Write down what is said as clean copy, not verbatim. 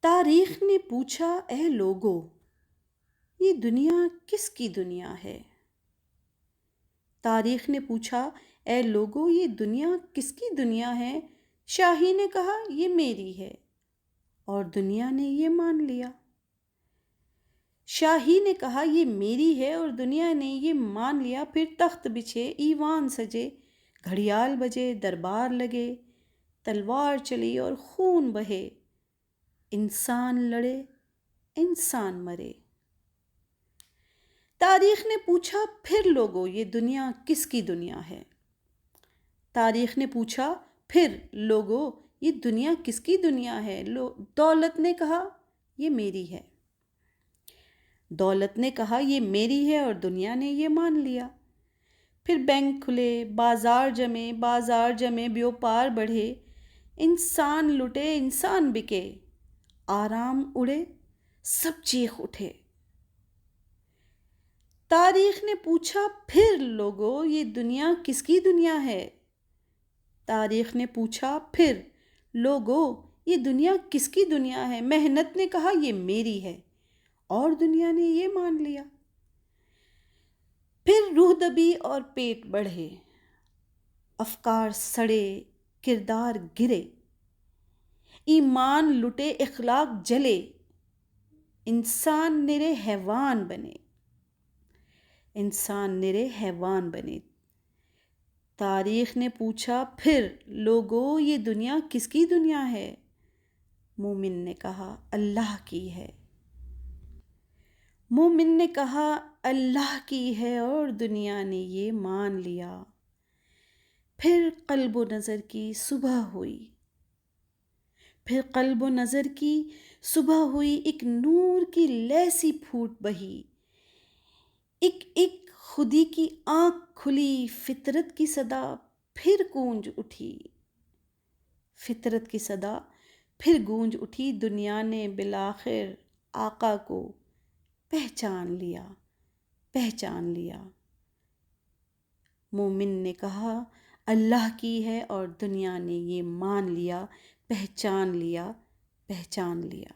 تاریخ نے پوچھا اے لوگو، یہ دنیا کس کی دنیا ہے؟ تاریخ نے پوچھا اے لوگو، یہ دنیا کس کی دنیا ہے؟ شاہی نے کہا یہ میری ہے، اور دنیا نے یہ مان لیا۔ شاہی نے کہا یہ میری ہے اور دنیا نے یہ مان لیا۔ پھر تخت بچھے، ایوان سجے، گھڑیال بجے، دربار لگے، تلوار چلی اور خون بہے، انسان لڑے، انسان مرے۔ تاریخ نے پوچھا پھر لوگو، یہ دنیا کس کی دنیا ہے؟ تاریخ نے پوچھا پھر لوگو، یہ دنیا کس کی دنیا ہے؟ دولت نے کہا یہ میری ہے۔ دولت نے کہا یہ میری ہے اور دنیا نے یہ مان لیا۔ پھر بینک کھلے، بازار جمے، بیوپار بڑھے، انسان لٹے، انسان بکے، آرام اڑے، سب چیخ اٹھے۔ تاریخ نے پوچھا پھر لوگو، یہ دنیا کس کی دنیا ہے؟ تاریخ نے پوچھا پھر لوگو، یہ دنیا کس کی دنیا ہے؟ محنت نے کہا یہ میری ہے، اور دنیا نے یہ مان لیا۔ پھر روح دبی اور پیٹ بڑھے، افکار سڑے، کردار گرے، ایمان لٹے، اخلاق جلے، انسان نرے حیوان بنے، انسان نرے حیوان بنے۔ تاریخ نے پوچھا پھر لوگو، یہ دنیا کس کی دنیا ہے؟ مومن نے کہا اللہ کی ہے۔ مومن نے کہا اللہ کی ہے، اور دنیا نے یہ مان لیا۔ پھر قلب و نظر کی صبح ہوئی، پھر قلب و نظر کی صبح ہوئی، ایک نور کی لیسی پھوٹ بہی، ایک خودی کی آنکھ کھلی، فطرت کی صدا پھر گونج اٹھی، فطرت کی صدا پھر گونج اٹھی۔ دنیا نے بالآخر آقا کو پہچان لیا، پہچان لیا۔ مومن نے کہا اللہ کی ہے، اور دنیا نے یہ مان لیا، پہچان لیا، پہچان لیا۔